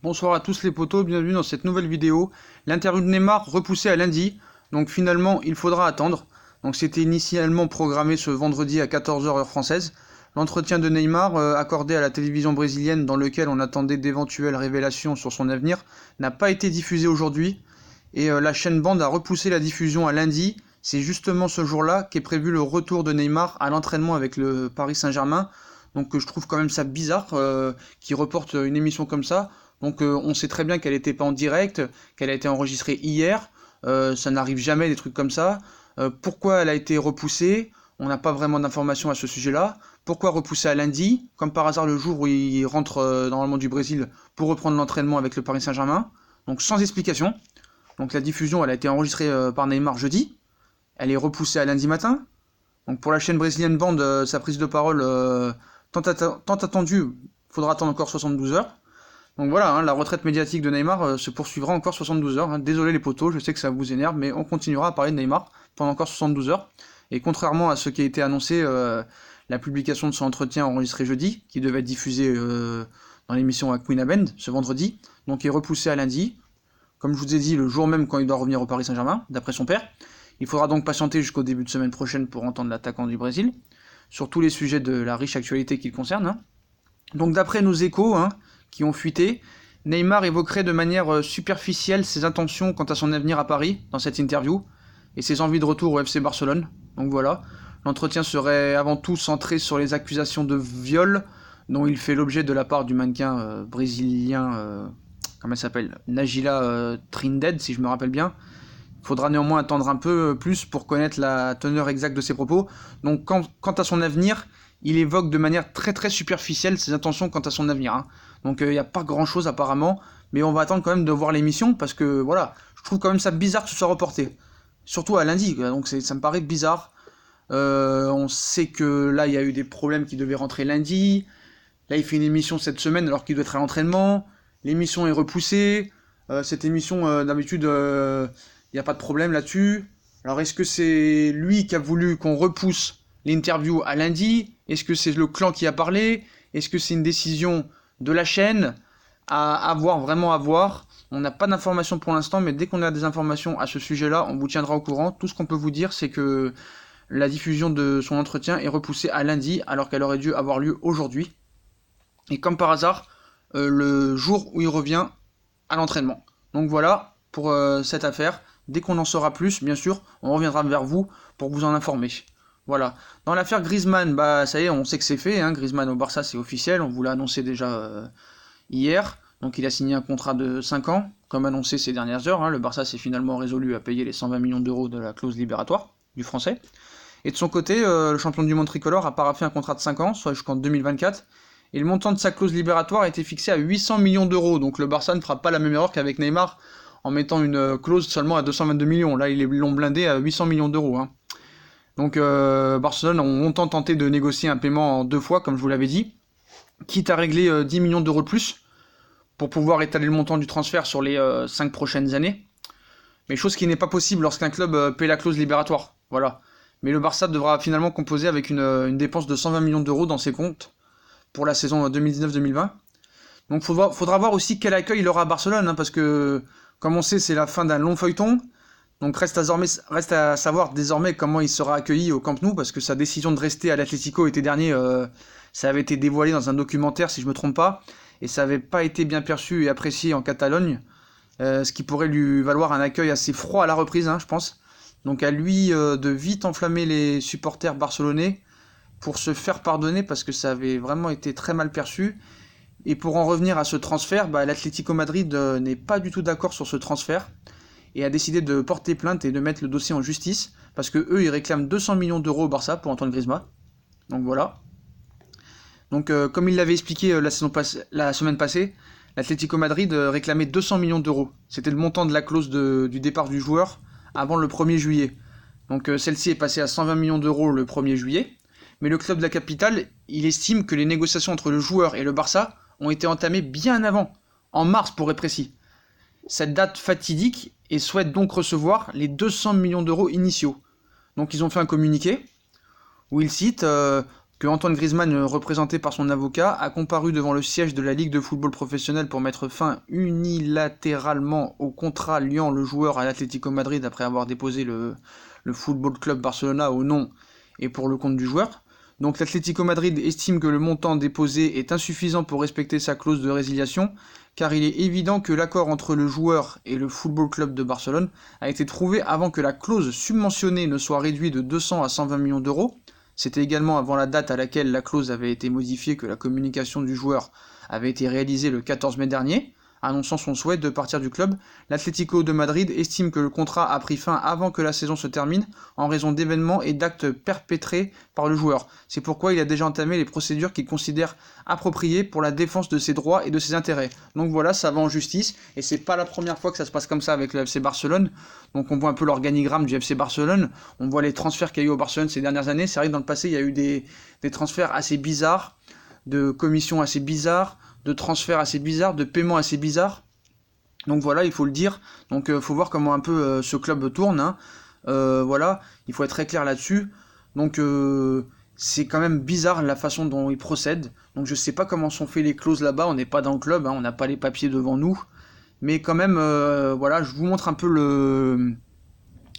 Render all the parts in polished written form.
Bonsoir à tous les potos, bienvenue dans cette nouvelle vidéo. L'interview de Neymar repoussée à lundi, donc finalement il faudra attendre. Donc c'était initialement programmé ce vendredi à 14 h heure française. L'entretien de Neymar accordé à la télévision brésilienne dans lequel on attendait d'éventuelles révélations sur son avenir n'a pas été diffusé aujourd'hui. Et la chaîne Band a repoussé la diffusion à lundi. C'est justement ce jour-là qu'est prévu le retour de Neymar à l'entraînement avec le Paris Saint-Germain. Donc je trouve quand même ça bizarre qu'il reporte une émission comme ça. Donc on sait très bien qu'elle n'était pas en direct, qu'elle a été enregistrée hier, ça n'arrive jamais des trucs comme ça. Pourquoi elle a été repoussée? On n'a pas vraiment d'informations à ce sujet-là. Pourquoi repousser à lundi, comme par hasard le jour où il rentre normalement du Brésil pour reprendre l'entraînement avec le Paris Saint-Germain? Donc sans explication. Donc la diffusion elle a été enregistrée par Neymar jeudi, elle est repoussée à lundi matin. Donc pour la chaîne brésilienne Band, sa prise de parole tant attendue, faudra attendre encore 72 heures. Donc voilà, la retraite médiatique de Neymar se poursuivra encore 72 heures. Désolé les potos, je sais que ça vous énerve, mais on continuera à parler de Neymar pendant encore 72 heures. Et contrairement à ce qui a été annoncé, la publication de son entretien enregistré jeudi, qui devait être diffusé dans l'émission à Queen Abend ce vendredi, donc est repoussé à lundi, comme je vous ai dit, le jour même quand il doit revenir au Paris Saint-Germain, d'après son père. Il faudra donc patienter jusqu'au début de semaine prochaine pour entendre l'attaquant du Brésil, sur tous les sujets de la riche actualité qui le concerne. Donc d'après nos échos, qui ont fuité, Neymar évoquerait de manière superficielle ses intentions quant à son avenir à Paris dans cette interview et ses envies de retour au FC Barcelone. Donc voilà, l'entretien serait avant tout centré sur les accusations de viol dont il fait l'objet de la part du mannequin brésilien, comment elle s'appelle, Najila Trindade, si je me rappelle bien. Il faudra néanmoins attendre un peu plus pour connaître la teneur exacte de ses propos. Donc quant à son avenir, il évoque de manière très très superficielle ses intentions quant à son avenir. Donc il n'y a pas grand chose apparemment, mais on va attendre quand même de voir l'émission parce que voilà, je trouve quand même ça bizarre que ce soit reporté. Surtout à lundi, donc ça me paraît bizarre. On sait que là il y a eu des problèmes qui devaient rentrer lundi. Là il fait une émission cette semaine alors qu'il doit être à l'entraînement. L'émission est repoussée. Cette émission d'habitude il n'y a pas de problème là-dessus. Alors est-ce que c'est lui qui a voulu qu'on repousse l'interview à lundi? Est-ce que c'est le clan qui a parlé? Est-ce que c'est une décision de la chaîne? À voir, vraiment à voir. On n'a pas d'informations pour l'instant, mais dès qu'on a des informations à ce sujet-là, on vous tiendra au courant. Tout ce qu'on peut vous dire, c'est que la diffusion de son entretien est repoussée à lundi, alors qu'elle aurait dû avoir lieu aujourd'hui. Et comme par hasard, le jour où il revient à l'entraînement. Donc voilà pour cette affaire. Dès qu'on en saura plus, bien sûr, on reviendra vers vous pour vous en informer. Voilà. Dans l'affaire Griezmann, ça y est, on sait que c'est fait. Griezmann au Barça, c'est officiel. On vous l'a annoncé déjà hier. Donc il a signé un contrat de 5 ans, comme annoncé ces dernières heures. Le Barça s'est finalement résolu à payer les 120 millions d'euros de la clause libératoire du français. Et de son côté, le champion du monde tricolore a paraphé un contrat de 5 ans, soit jusqu'en 2024. Et le montant de sa clause libératoire a été fixé à 800 millions d'euros. Donc le Barça ne fera pas la même erreur qu'avec Neymar en mettant une clause seulement à 222 millions. Là, ils l'ont blindé à 800 millions d'euros. Donc Barcelone ont longtemps tenté de négocier un paiement en 2 fois, comme je vous l'avais dit, quitte à régler 10 millions d'euros de plus pour pouvoir étaler le montant du transfert sur les 5 prochaines années. Mais chose qui n'est pas possible lorsqu'un club paie la clause libératoire. Voilà. Mais le Barça devra finalement composer avec une dépense de 120 millions d'euros dans ses comptes pour la saison 2019-2020. Donc faudra voir aussi quel accueil il aura à Barcelone, parce que, comme on sait, c'est la fin d'un long feuilleton. Donc reste à savoir désormais comment il sera accueilli au Camp Nou, parce que sa décision de rester à l'Atlético été dernier, ça avait été dévoilé dans un documentaire, si je ne me trompe pas, et ça n'avait pas été bien perçu et apprécié en Catalogne, ce qui pourrait lui valoir un accueil assez froid à la reprise, je pense. Donc à lui de vite enflammer les supporters barcelonais pour se faire pardonner, parce que ça avait vraiment été très mal perçu. Et pour en revenir à ce transfert, l'Atlético Madrid n'est pas du tout d'accord sur ce transfert et a décidé de porter plainte et de mettre le dossier en justice, parce que eux ils réclament 200 millions d'euros au Barça pour Antoine Griezmann. Donc voilà. Donc comme il l'avait expliqué la semaine passée, l'Atlético Madrid réclamait 200 millions d'euros. C'était le montant de la clause du départ du joueur avant le 1er juillet. Donc celle-ci est passée à 120 millions d'euros le 1er juillet. Mais le club de la capitale, il estime que les négociations entre le joueur et le Barça ont été entamées bien avant, en mars pour être précis. Cette date fatidique, et souhaite donc recevoir les 200 millions d'euros initiaux. Donc ils ont fait un communiqué où ils citent que Antoine Griezmann, représenté par son avocat, a comparu devant le siège de la Ligue de football professionnel pour mettre fin unilatéralement au contrat liant le joueur à l'Atlético Madrid après avoir déposé le Football Club Barcelona au nom et pour le compte du joueur. Donc l'Atlético Madrid estime que le montant déposé est insuffisant pour respecter sa clause de résiliation, car il est évident que l'accord entre le joueur et le Football Club de Barcelone a été trouvé avant que la clause subventionnée ne soit réduite de 200 à 120 millions d'euros. C'était également avant la date à laquelle la clause avait été modifiée que la communication du joueur avait été réalisée le 14 mai dernier, annonçant son souhait de partir du club. L'Atlético de Madrid estime que le contrat a pris fin avant que la saison se termine en raison d'événements et d'actes perpétrés par le joueur. C'est pourquoi il a déjà entamé les procédures qu'il considère appropriées pour la défense de ses droits et de ses intérêts. Donc voilà, ça va en justice et c'est pas la première fois que ça se passe comme ça avec le FC Barcelone. Donc on voit un peu l'organigramme du FC Barcelone, on voit les transferts qu'il y a eu au Barcelone ces dernières années. C'est vrai que dans le passé, il y a eu des transferts assez bizarres, de commissions assez bizarres, de transferts assez bizarres, de paiements assez bizarres. Donc voilà, il faut le dire. Donc faut voir comment un peu ce club tourne. Hein. Voilà, il faut être très clair là-dessus. Donc c'est quand même bizarre la façon dont ils procèdent. Donc je sais pas comment sont fait les clauses là-bas. On n'est pas dans le club, hein, on n'a pas les papiers devant nous. Mais quand même, voilà, je vous montre un peu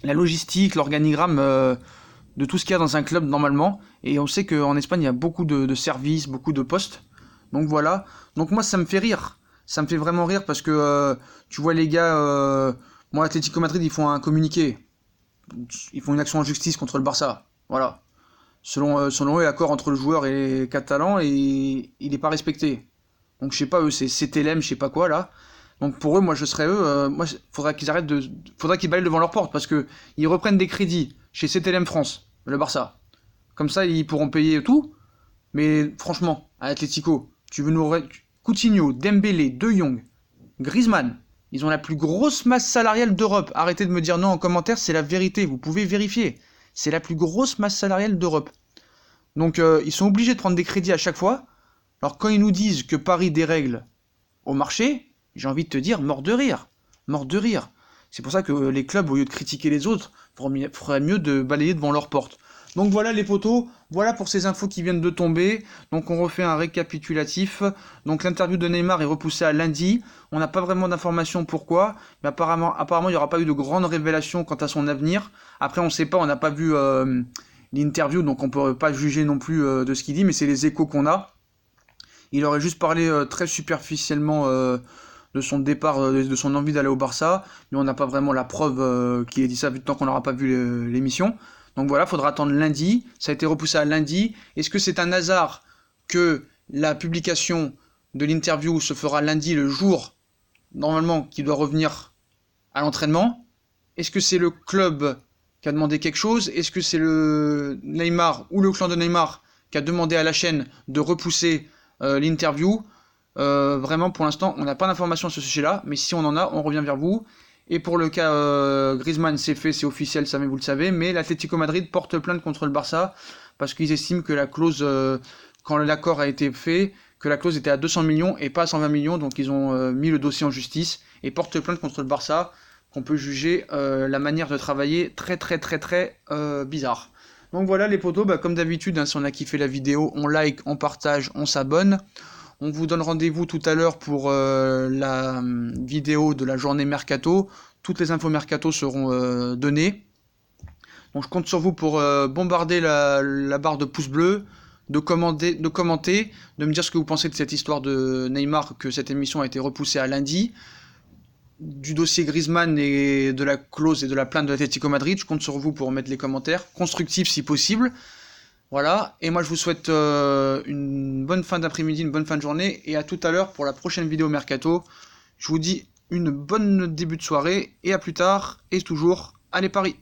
la logistique, l'organigramme de tout ce qu'il y a dans un club normalement. Et on sait qu'en Espagne, il y a beaucoup de services, beaucoup de postes. Donc voilà, donc moi ça me fait rire, ça me fait vraiment rire parce que tu vois les gars, moi Atlético Madrid ils font un communiqué, ils font une action en justice contre le Barça, voilà. Selon eux l'accord entre le joueur et les Catalans il n'est pas respecté. Donc je sais pas eux c'est CTLM, je sais pas quoi là. Donc pour eux moi je serais eux, moi faudrait qu'ils arrêtent faudrait qu'ils balayent devant leur porte parce que ils reprennent des crédits chez CTLM France, le Barça. Comme ça ils pourront payer tout, mais franchement à Atlético tu veux nous... Coutinho, Dembélé, De Jong, Griezmann, ils ont la plus grosse masse salariale d'Europe. Arrêtez de me dire non en commentaire, c'est la vérité, vous pouvez vérifier. C'est la plus grosse masse salariale d'Europe. Donc ils sont obligés de prendre des crédits à chaque fois. Alors quand ils nous disent que Paris dérègle au marché, j'ai envie de te dire mort de rire. Mort de rire. C'est pour ça que les clubs, au lieu de critiquer les autres, feraient mieux de balayer devant leur porte. Donc voilà les potos, voilà pour ces infos qui viennent de tomber. Donc on refait un récapitulatif. Donc l'interview de Neymar est repoussée à lundi. On n'a pas vraiment d'informations pourquoi, mais apparemment il n'y aura pas eu de grandes révélations quant à son avenir. Après on ne sait pas, on n'a pas vu l'interview, donc on ne peut pas juger non plus de ce qu'il dit, mais c'est les échos qu'on a. Il aurait juste parlé très superficiellement de son départ, de son envie d'aller au Barça, mais on n'a pas vraiment la preuve qu'il ait dit ça, vu tant qu'on n'aura pas vu l'émission. Donc voilà, il faudra attendre lundi. Ça a été repoussé à lundi. Est-ce que c'est un hasard que la publication de l'interview se fera lundi, le jour, normalement, qui doit revenir à l'entraînement? Est-ce que c'est le club qui a demandé quelque chose? Est-ce que c'est le Neymar ou le clan de Neymar qui a demandé à la chaîne de repousser l'interview? Vraiment, pour l'instant, on n'a pas d'informations à ce sujet-là, mais si on en a, on revient vers vous. Et pour le cas Griezmann, c'est fait, c'est officiel, ça, mais vous le savez. Mais l'Atlético Madrid porte plainte contre le Barça parce qu'ils estiment que la clause, quand l'accord a été fait, que la clause était à 200 millions et pas à 120 millions. Donc ils ont mis le dossier en justice et portent plainte contre le Barça, qu'on peut juger la manière de travailler très bizarre. Donc voilà les potos, comme d'habitude, hein, si on a kiffé la vidéo, on like, on partage, on s'abonne. On vous donne rendez-vous tout à l'heure pour la vidéo de la journée Mercato. Toutes les infos Mercato seront données. Donc je compte sur vous pour bombarder la barre de pouces bleus, de commenter, de me dire ce que vous pensez de cette histoire de Neymar, que cette émission a été repoussée à lundi, du dossier Griezmann et de la clause et de la plainte de l'Atlético Madrid. Je compte sur vous pour mettre les commentaires, constructifs si possible. Voilà, et moi je vous souhaite une bonne fin d'après-midi, une bonne fin de journée, et à tout à l'heure pour la prochaine vidéo Mercato. Je vous dis une bonne début de soirée, et à plus tard, et toujours, allez Paris!